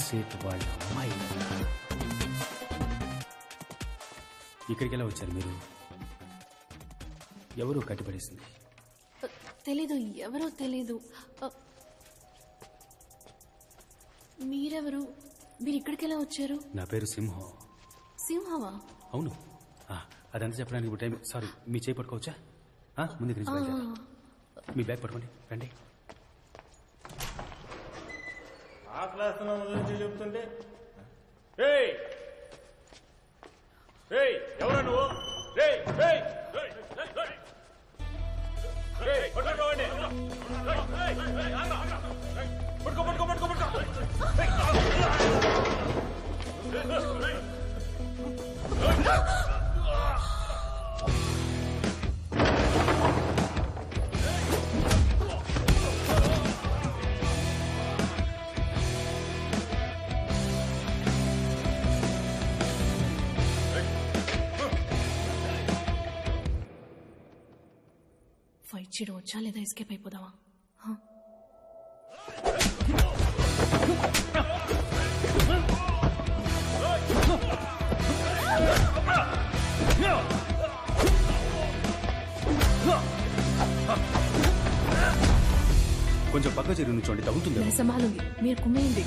సేట్ వాళ్ళ అమ్మాయి. ఇక్కడికి ఎలా వచ్చారు మీరు? ఎవరు కట్టిపడేసింది? తెలీదు, ఎవరో తెలీదు. మీరెవరు? మీరు ఇక్కడికి ఎలా వచ్చారు? నా పేరు సింహం. సింహమా? అవును. అదంతా చెప్పడానికి ఇప్పుడు టైం. సారీ, మీ చేయి పట్టుకోవచ్చా? ముందు మీ బ్యాగ్ పట్టుకోండి, రండి. ఆ క్లాస్ నుంచి చెప్తుంటే ఎవరా నువ్వు? పట్టుకో పట్టుకో పట్టుకో పట్టుకో. ఫైట్ చేయడం వచ్చా లేదా ఎస్కేప్ అయిపోదామా? కొంచెం పక్క చెరువు నుంచోండి, తగ్గుతుంది. సమాలుంది, మీరు కుమ్మేయండి.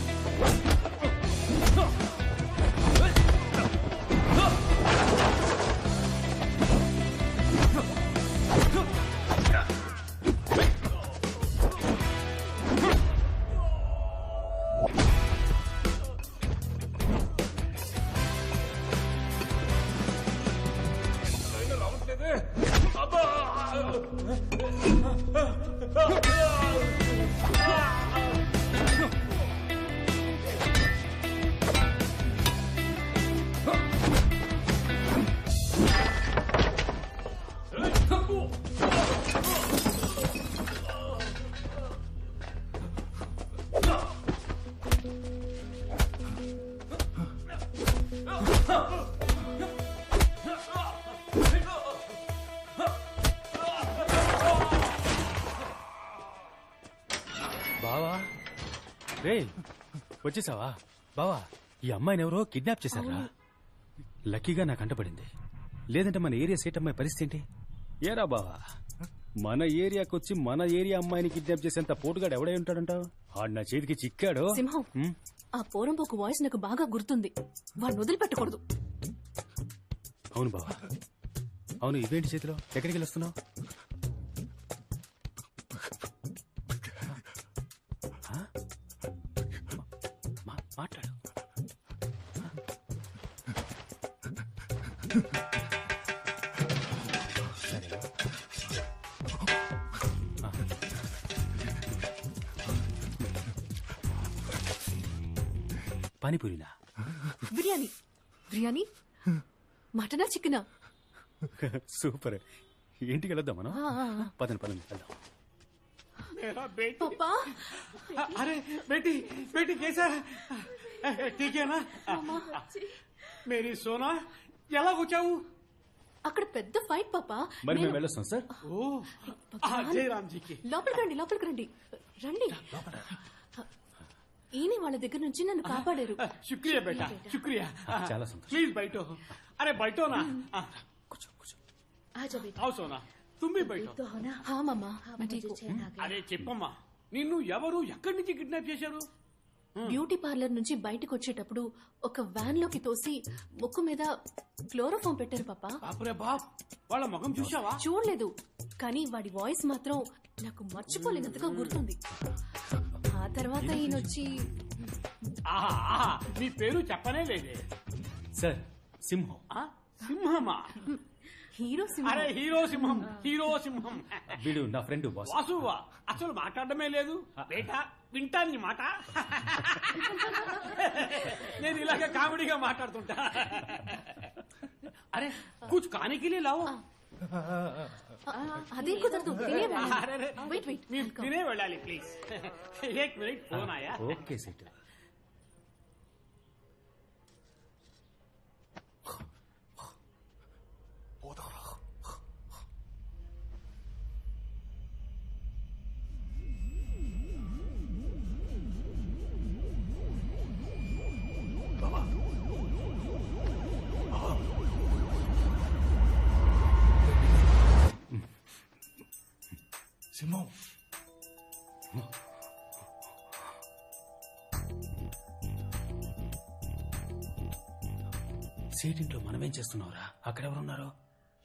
బావా, రే వచ్చేసావా? బావా, ఈ అమ్మాయిని ఎవరో కిడ్నాప్ చేశారా? లక్కీగా నాకు అంటపడింది, లేదంటే మన ఏరియా సేట్ అమ్మాయి పరిస్థితి ఏంటి? ఏరా బావా, మన ఏరియాకి వచ్చి మన ఏరియా అమ్మాయిని కిడ్నాప్ చేసేంత పోటుగాడు ఎవడై ఉంటాడంటావు? ఆడు నా చేతికి చిక్కాడు. సింహం, ఆ పోరంపోకు వాయిస్ నాకు బాగా గుర్తుంది. వాడిని వదిలిపెట్టకూడదు. అవును బావా, అవును. ఇవేంటి చేతిలో? ఎక్కడికి వెళ్ళొస్తున్నావు? మాట్లాడు. సరే, పానీపూరినా? బిర్యానీ. బిర్యానీ? మటనా చికెనా? సూపర్. ఇంటికి వెళ్దాం మనం. పదండి పదండి వెళ్దాం. पापा, अरे बेटी बेटी कैसा ठीक है ना? मेरी सोना ఎలా వచ్చావు? అక్కడ పెద్ద ఫైట్ పాపా. మరి మేము వెళ్ళొస్తాం సార్. జయరామ్జీకి. లోపలికి రండి, లోపలికి రండి. రండి. ఈయన వాళ్ళ దగ్గర నుంచి నన్ను కాపాడారు. శుక్రియా బేటా, శుక్రియా. చాలా సంతోషం. ప్లీజ్ బయటో. అరే బయటోనా? కూర్చో కూర్చో. आओ सोना, तुम भी बैठो. हाँ मामा, मैं ठीक हूँ. అరే చెప్పమ్మా, నిన్ను ఎవరు ఎక్కడి నుంచి కిడ్నాప్ చేశారు? బ్యూటీ పార్లర్ నుంచి బయటకు వచ్చేటప్పుడు ఒక వ్యాన్ లోకి తోసి ముక్కు మీద క్లోరోఫామ్ పెట్టారు పాపా. బాపురే బాప్, వాళ్ళ ముఖం చూసావా? చూడలేదు, కానీ వాడి వాయిస్ మాత్రం నాకు మర్చిపోలేనంతగా గుర్తుంది. ఆ తర్వాత ఈయనొచ్చి మీ పేరు చెప్పనే లేదే సార్. సింహం. సింహమా? హీరో సింహం. అరే హీరో సింహం, హీరో సింహం. వీడు నా ఫ్రెండ్ బాస్. వాసువా? అసలు మాట్లాడమే లేదు బేటా, వింటా నీ మాట. నేను ఇలాగే కామెడీగా మాట్లాడుతుంటా. అరే కుछ खाने के लिए लाओ. అదే కుదరదు, తినే వెళ్ళాలి. అరే వెయిట్ వెయిట్, మీరు తినే వెళ్ళాలి ప్లీజ్. ఏక్ మినిట్ ఫోన్ ఆయా. Okay set. సీటింట్లో మనమేం చేస్తున్నావురా? అక్కడెవరున్నారు?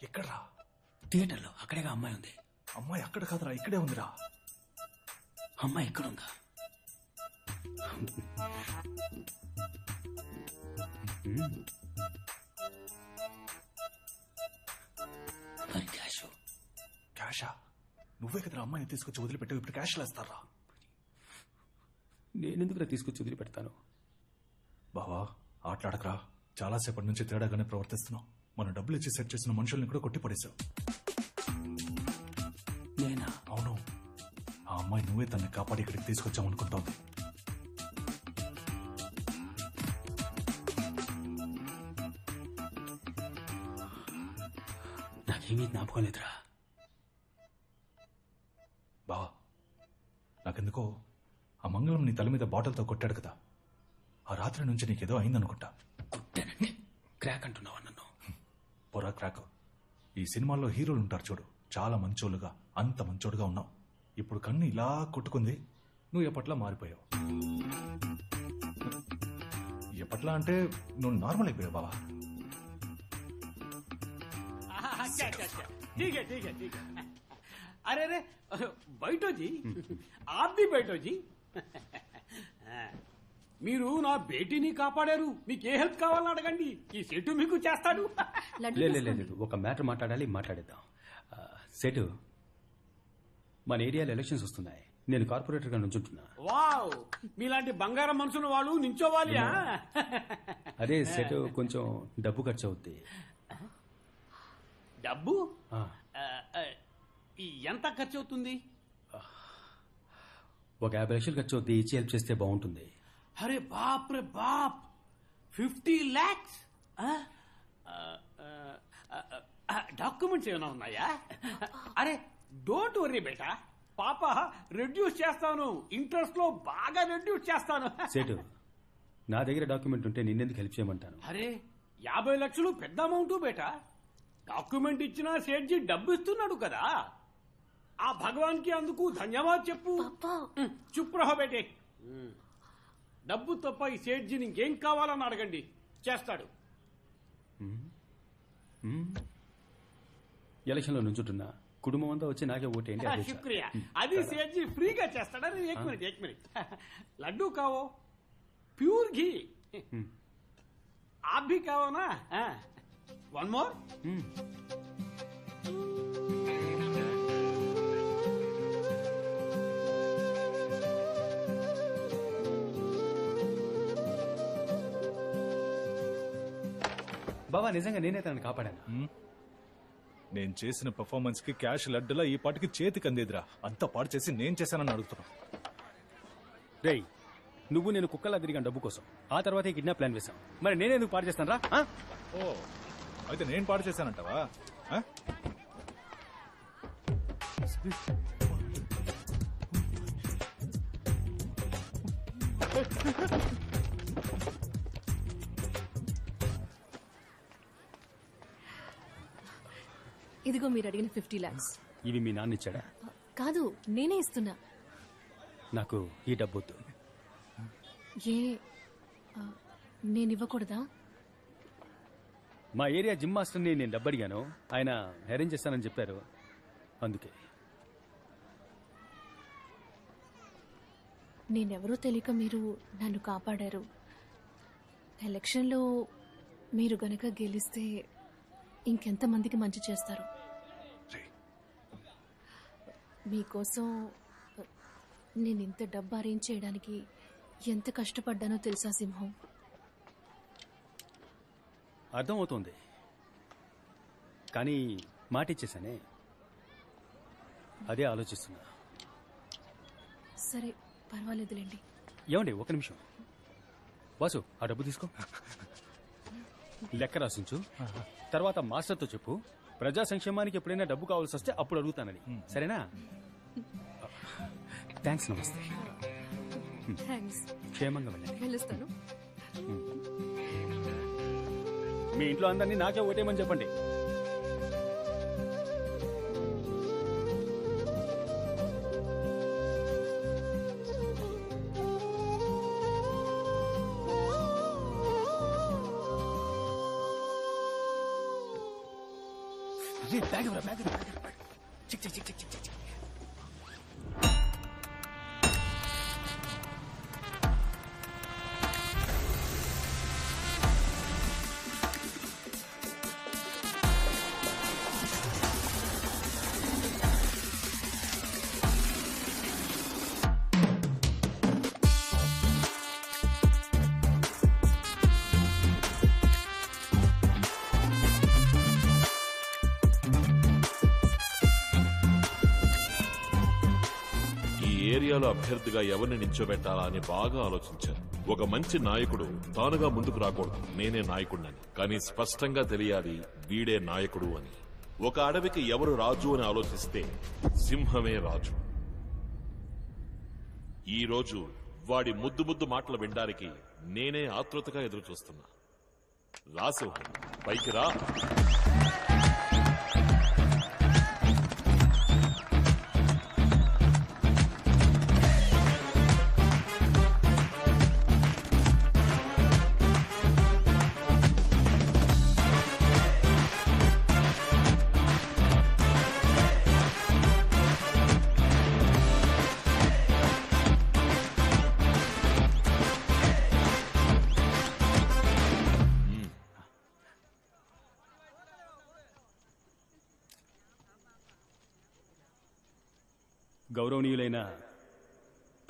ఎక్కడ్రా? థియేటర్లో. అక్కడేగా అమ్మాయి ఉంది. అమ్మాయి అక్కడ కాదురా, ఇక్కడే ఉందిరా. అమ్మాయి ఇక్కడుందా? మరి క్యాష్? క్యాషా? నువ్వే కదరా అమ్మాయిని తీసుకొచ్చి వదిలిపెట్టావు, ఇప్పుడు క్యాష్ వేస్తారా? నేనెందుకురా తీసుకొచ్చి వదిలిపెడతాను? బావా ఆటలాడకరా, చాలాసేపటి నుంచి తేడాగానే ప్రవర్తిస్తున్నావు. మన డబ్బులు ఇచ్చి సెట్ చేసిన మనుషుల్ని కూడా కొట్టి పడేశావు. నేనా? అవును, ఆ అమ్మాయి నువ్వే తనని కాపాడి ఇక్కడికి తీసుకొచ్చామనుకుంటోంది. నాకేమీ జ్ఞాపకం లేదురా. బావా నాకెందుకో ఆ మంగళం నీ తల మీద బాటిల్తో కొట్టాడు కదా, ఆ రాత్రి నుంచి నీకేదో అయిందనుకుంటా. కొట్టానంటే క్రాక్ అంటున్నావా నన్ను? పొరా క్రాక్. ఈ సినిమాల్లో హీరోలు ఉంటారు చూడు, చాలా మంచోళ్ళుగా, అంత మంచోడుగా ఉన్నావు. ఇప్పుడు కన్ను ఇలా కొట్టుకుంది, నువ్వు ఎప్పట్లా మారిపోయావు. ఎప్పట్లా అంటే నువ్వు నార్మల్ అయిపోయావు బావా. अच्छा अच्छा अच्छा ठीक है ठीक है ठीक है. अरे अरे बैठो जी, आप भी बैठो जी. మీరు నా బేటీని కాపాడారు, మీకు ఏ హెల్ప్ కావాలని అడగండి, ఈ సెటు మీకు చేస్తాడు. లడ్డు లేదు తీసుకోండి. లేదు, ఒక మ్యాటర్ మాట్లాడాలి, మాట్లాడేద్దాం. సెటు, మన ఏరియాలో ఎలక్షన్స్ వస్తున్నాయి. నేను కార్పొరేటర్ గా నుంచుంటున్నా. వావ్, మీలాంటి బంగారం మనసున్న వాళ్ళు నించోవాలి. అదే సెటు, కొంచెం డబ్బు ఖర్చు అవుద్ది. డబ్బు ఆ, ఎంత ఖర్చు అవుతుంది? ఒక 50 లక్షలు ఖర్చు అవుద్ది. ఇచ్చి హెల్ప్ చేస్తే బాగుంటుంది. అరే బాప్ రే బాప్, 50 lakhs. డాక్యుమెంట్స్ ఏమైనా ఉన్నాయా? అరే డోంట్ వర్రీ బేటా, పాప రెడ్యూస్ చేస్తాను, ఇంట్రెస్ట్ లో బాగా రెడ్యూస్ చేస్తాను. సెటు, నా దగ్గర డాక్యుమెంట్ ఉంటే నిన్నెందుకు హెల్ప్ చేయమంటాను? అరే 50 లక్షలు పెద్ద అమౌంట్ బేటా. డాక్యుమెంట్ ఇచ్చినా సేట్జీ డబ్బు ఇస్తున్నాడు కదా, ఆ భగవాన్ కి అందుకు ధన్యవాద్ చెప్పు. పాపా చుప్ రహో బేటే. డబ్బు తప్ప ఈ సేట్జీని ఇంకేం కావాలని అడగండి, చేస్తాడు. ఎలక్షన్లో నుంచుంటున్నా, కుటుంబం అంతా వచ్చి నాకే ఓటేయండి. అదే చాలు. శుక్రియా, అది సేట్జీ ఫ్రీగా చేస్తాడని. एक मिनट लड्डू खाओ, प्योर घी. आप भी खाओ ना. One more. బాబా, నిజంగా నేనే తనని కాపాడాను. నేను చేసిన పర్ఫార్మెన్స్ కి క్యాష్ లడ్డులా ఈ పాటికి చేతికి అందేదిరా. అంతా పాడు చేసి నేను చేశానని అడుగుతున్నా. రేయ్, నువ్వు నేను కుక్కలా తిరిగాను డబ్బు కోసం. ఆ తర్వాత ఈ కిడ్నాప్ ప్లాన్ వేశాం. మరి నేనేందుకు పాడు చేస్తాను రా? ఓ, అయితే నేను పాడు చేశానంటావా? ఆ? ఇదిగో మీరు అడిగిన 50 lakhs. ఇవి మీ నాన్న ఇచ్చాడా? కాదు, నేనే ఇస్తున్నా. నాకు ఈ డబ్బు వద్దు. ఏ నేను ఇవ్వకూడదా? మా ఏరియా జిమ్ మాస్టర్ని నేను డబ్బు అడిగాను, ఆయన అరేంజ్ చేస్తానని చెప్పారు. అందుకే. నేనెవరో తెలియక మీరు నన్ను కాపాడారు. ఎలక్షన్లో మీరు గనక గెలిస్తే ఇంకెంతమందికి మంచి చేస్తారు. మీకోసం నేను ఇంత డబ్బు అరేంజ్ చేయడానికి ఎంత కష్టపడ్డానో తెలుసా సింహం? అర్థమవుతోంది, కానీ మాట ఇచ్చేసానే, అదే ఆలోచిస్తున్నా. సరే పర్వాలేదులేండి. ఏమండి, ఒక నిమిషం. వాసు, ఆ డబ్బు తీసుకో, లెక్క రాసించు. తర్వాత మాస్టర్తో చెప్పు, ప్రజా సంక్షేమానికి ఎప్పుడైనా డబ్బు కావాల్సి వస్తే అప్పుడు అడుగుతానని. సరేనా? థ్యాంక్స్. నమస్తే. థ్యాంక్స్. క్షేమంగా వెళ్ళండి. వెళ్ళొస్తాను. మీ ఇంట్లో అందరినీ నాకే ఓటేయమని చెప్పండి. బ్యాగ్ ఇవ్వరా, బ్యాగ్ ఇవ్వరా, బ్యాగ్ ఇవ్వరా. చిక్ చిక్ చిక్ చిక్ చిక్ చిక్. ఏరియాలో అభ్యర్థిగా ఎవరిని నించోబెట్టాలా అని బాగా ఆలోచించారు. ఒక మంచి నాయకుడు తానుగా ముందుకు రాకూడదు, నేనే నాయకుడినని. కానీ స్పష్టంగా తెలియాలి వీడే నాయకుడు అని. ఒక అడవికి ఎవరు రాజు అని ఆలోచిస్తే సింహమే రాజు. ఈ రోజు వాడి ముద్దు ముద్దు మాటలు వినడానికి నేనే ఆతృతగా ఎదురు చూస్తున్నా. రా సింహం, పైకి రా. గౌరవనీయులైన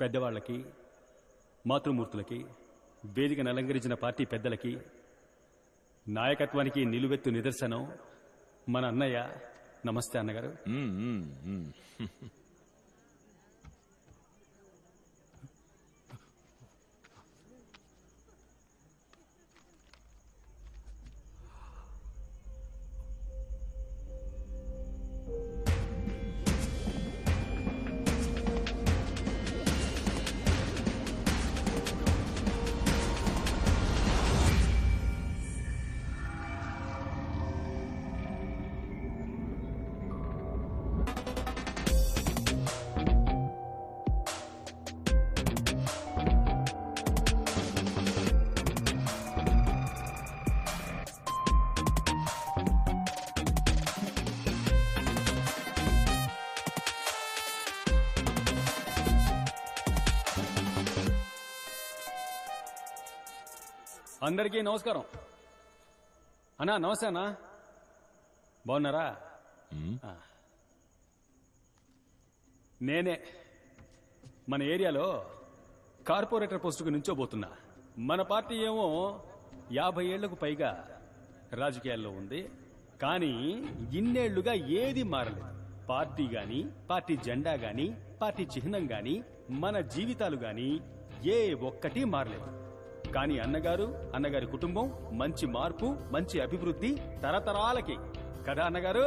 పెద్దవాళ్లకి, మాతృమూర్తులకి, వేదికను అలంకరించిన పార్టీ పెద్దలకి, నాయకత్వానికి నిలువెత్తు నిదర్శనం మన అన్నయ్య. నమస్తే అన్నగారు. అందరికీ నమస్కారం. అన్నా నమస్తే అన్నా, బాగున్నారా? నేనే మన ఏరియాలో కార్పొరేటర్ పోస్టుకు నుంచోబోతున్నా. మన పార్టీ ఏమో 50 ఏళ్లకు పైగా రాజకీయాల్లో ఉంది, కానీ ఇన్నేళ్లుగా ఏది మారలేదు. పార్టీ గాని, పార్టీ జెండా గాని, పార్టీ చిహ్నం గాని, మన జీవితాలు గాని ఏ ఒక్కటి మారలేదు. కానీ అన్నగారి కుటుంబం మంచి మార్పు, మంచి అభివృద్ధి తరతరాలకి కదా అన్నగారు.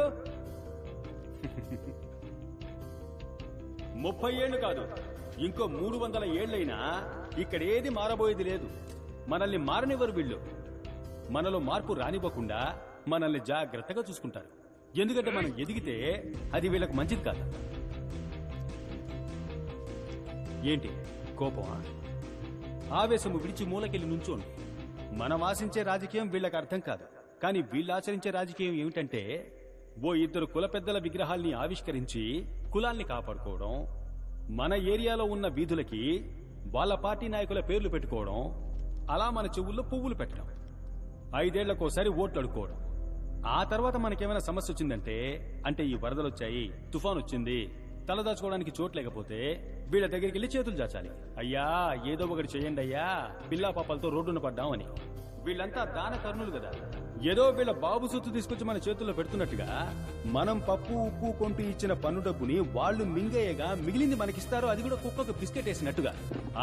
30 ఏళ్లు కాదు, ఇంకో 300 ఏళ్లైనా ఇక్కడ ఏది మారబోయేది లేదు. మనల్ని మారనివ్వరు వీళ్ళు. మనలో మార్పు రానివ్వకుండా మనల్ని జాగ్రత్తగా చూసుకుంటారు. ఎందుకంటే మనం ఎదిగితే అది వీళ్ళకు మంచిది కాదు. ఏంటి కోపమా? ఆవేశము విడిచి మూలకెళ్ళి నుంచోండి. మనం ఆశించే రాజకీయం వీళ్ళకి అర్థం కాదు. కానీ వీళ్ళు ఆచరించే రాజకీయం ఏమిటంటే, ఓ 2 కుల పెద్దల విగ్రహాల్ని ఆవిష్కరించి కులాల్ని కాపాడుకోవడం, మన ఏరియాలో ఉన్న వీధులకి వాళ్ళ పార్టీ నాయకుల పేర్లు పెట్టుకోవడం, అలా మన చెవుల్లో పువ్వులు పెట్టడం, 5 ఏళ్లకోసారి ఓట్లు అడుకోవడం. ఆ తర్వాత మనకేమైనా సమస్య వచ్చిందంటే, అంటే ఈ వరదలొచ్చాయి, తుఫాన్ వచ్చింది, తలదాచుకోవడానికి చోటు లేకపోతే వీళ్ళ దగ్గరికి వెళ్ళి చేతులు చాచాలి. అయ్యా ఏదో ఒకటి చేయండి అయ్యా, పిల్లా పాపలతో రోడ్డున పడ్డామని. వీళ్ళంతా దాన కర్ణులు కదా. ఏదో వీళ్ళ బాబు సొత్తు తీసుకొచ్చి మన చేతుల్లో పెడుతున్నట్టుగా మనం పప్పు ఉప్పు కొంటూ ఇచ్చిన పన్ను డబ్బుని వాళ్ళు మింగేయగా మిగిలింది మనకిస్తారు. అది కూడా కుక్కకు బిస్కెట్ వేసినట్టుగా.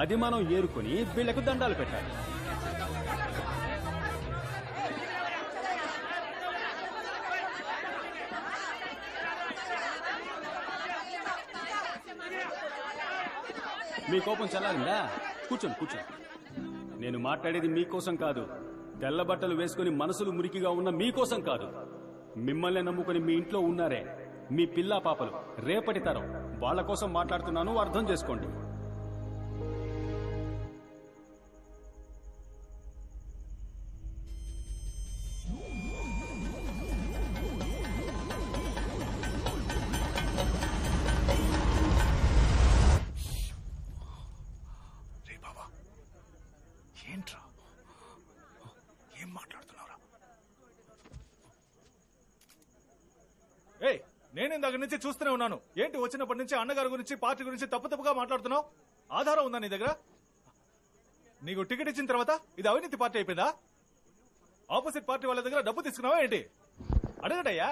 అది మనం ఏరుకొని వీళ్లకు దండాలు పెట్టాలి. మీ కోపం చల్లారిందా? కూర్చోండి. నేను మాట్లాడేది మీకోసం కాదు, తెల్ల బట్టలు వేసుకుని మనసులు మురికిగా ఉన్న మీకోసం కాదు. మిమ్మల్ని నమ్ముకుని మీ ఇంట్లో ఉన్నారే మీ పిల్లా పాపలు, రేపటి తరం, వాళ్ళ కోసం మాట్లాడుతున్నాను, అర్థం చేసుకోండి. ఏం మాట్లాడుతున్నావురా? ఏయ్, నేను ఇందాక నుంచి చూస్తూనే ఉన్నాను. ఏంటి వచ్చినప్పటి నుంచి అన్నగారి గురించి పార్టీ గురించి తప్పుగా మాట్లాడుతున్నావు? ఆధారం ఉందా నీ దగ్గర? నీకు టికెట్ ఇచ్చిన తర్వాత ఇది అవినీతి పార్టీ అయిపోయిందా? ఆపోజిట్ పార్టీ వాళ్ళ దగ్గర డబ్బు తీసుకున్నావా ఏంటి? అడగటయ్యా.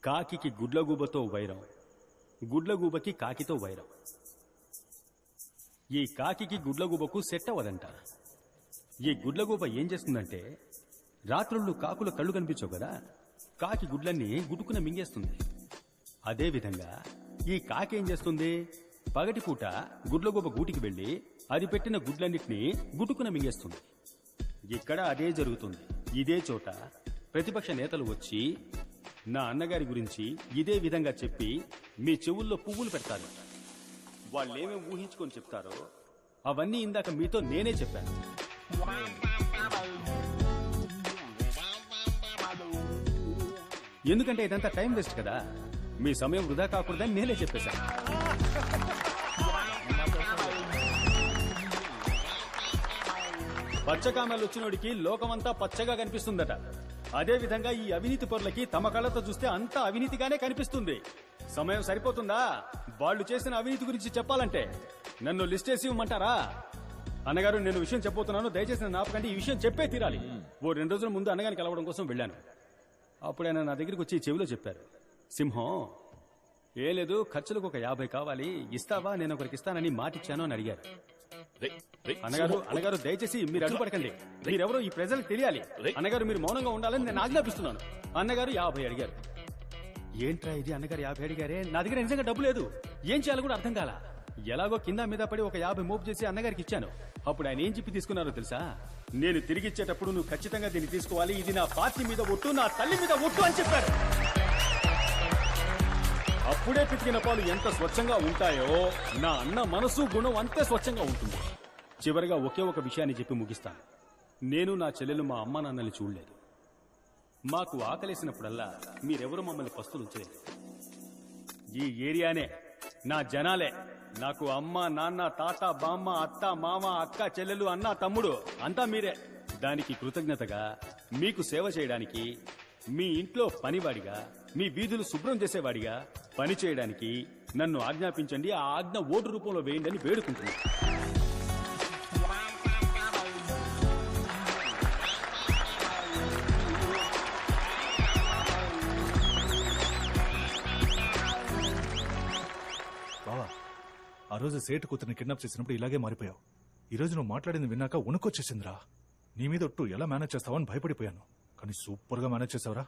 కాకికి గుడ్లగూబతో వైరం, గుడ్లగూబకి కాకితో వైరం. ఈ కాకికి గుడ్లగూబకు సెట్ అవ్వదంట. ఈ గుడ్లగూబ ఏం చేస్తుందంటే, రాత్రుళ్ళు కాకుల కళ్ళు కనిపించవు కదా, కాకి గుడ్లన్నీ గుడుకున మింగేస్తుంది. అదేవిధంగా ఈ కాకి ఏం చేస్తుంది, పగటిపూట గుడ్లగూబ గూటికి వెళ్లి అది పెట్టిన గుడ్లన్నిటినీ గుటుకున మింగేస్తుంది. ఇక్కడ అదే జరుగుతుంది. ఇదే చోట ప్రతిపక్ష నేతలు వచ్చి నా అన్నగారి గురించి ఇదే విధంగా చెప్పి మీ చెవుల్లో పువ్వులు పెడతారు. వాళ్ళేమేం ఊహించుకొని చెప్తారో అవన్నీ ఇందాక మీతో నేనే చెప్పాను. ఎందుకంటే ఇదంతా టైం వేస్ట్ కదా, మీ సమయం వృధా కాకూడదని నేనే చెప్పేశాను. పచ్చకామెలు వచ్చినోడికి లోకమంతా పచ్చగా కనిపిస్తుందట. అదే విధంగా ఈ అవినీతి పరులకి తమ కళ్ళతో చూస్తే అంతా అవినీతిగానే కనిపిస్తుంది. సమయం సరిపోతుందా వాళ్ళు చేసిన అవినీతి గురించి చెప్పాలంటే? నన్ను లిస్ట్ చేసి ఇవ్వమంటారా? అన్నగారు, నేను విషయం చెప్పబోతున్నాను, దయచేసి నన్ను ఆపకండి. ఈ విషయం చెప్పే తీరాలి. ఓ 2 రోజుల ముందు అన్నగారిని కలవడం కోసం వెళ్ళాను. అప్పుడు ఆయన నా దగ్గరికి వచ్చి చెవిలో చెప్పారు, సింహం ఏ లేదు, ఖర్చులకు ఒక 50 కావాలి, ఇస్తావా? నేను ఒకరికి ఇస్తానని మాటిచ్చాను అని అడిగారు. అన్నగారు దయచేసి మీరు అడ్డుపడకండి. మీరెవరో ఈ ప్రజలకు తెలియాలి. అన్నగారు, మీరు మౌనంగా ఉండాలని నేను ఆజ్ఞాపిస్తున్నాను. అన్నగారు 50 అడిగారు. ఏంట్రా ఇది, అన్నగారు 50 అడిగారే, నా దగ్గర నిజంగా డబ్బు లేదు, ఏం చేయాలో కూడా అర్థం కాల. ఎలాగో కింద మీద పడి ఒక 50 మోపు చేసి అన్నగారికి ఇచ్చాను. అప్పుడు ఆయన ఏం చెప్పి తీసుకున్నారో తెలుసా? నేను తిరిగి ఇచ్చేటప్పుడు నువ్వు ఖచ్చితంగా దీన్ని తీసుకోవాలి, ఇది నా పార్టీ మీద ఒట్టు, నా తల్లి మీద ఒట్టు అని చెప్పారు. అప్పుడే పితికిన పాలు ఎంత స్వచ్ఛంగా ఉంటాయో నా అన్న మనసు గుణం అంతే స్వచ్ఛంగా ఉంటుంది. చివరిగా ఒకే ఒక విషయాన్ని చెప్పి ముగిస్తాను. నేను నా చెల్లెలు మా అమ్మ నాన్నల్ని చూడలేదు. మాకు ఆకలేసినప్పుడల్లా మీరెవరూ మమ్మల్ని పస్తులుంచలేదు. ఈ ఏరియానే, నా జనాలే నాకు అమ్మ, నాన్న, తాత, బామ్మ, అత్త, మామ, అక్క, చెల్లెలు, అన్న, తమ్ముడు అంతా మీరే. దానికి కృతజ్ఞతగా మీకు సేవ చేయడానికి, మీ ఇంట్లో పనివాడిగా, మీ వీధులు శుభ్రం చేసేవాడిగా పని చేయడానికి నన్ను ఆజ్ఞాపించండి. ఆ ఆజ్ఞ ఓటు రూపంలో వేయండి అని వేడుకుంటున్నాను. బావా, ఆ రోజు సేటు కూతురిని కిడ్నాప్ చేసినప్పుడు ఇలాగే మారిపోయావు. ఈ రోజు నువ్వు మాట్లాడింది విన్నాక వణుకొచ్చేసిందిరా. నీ మీద ఒట్టు ఎలా మేనేజ్ చేస్తావని భయపడిపోయాను. కానీ సూపర్ గా మేనేజ్ చేసావురా.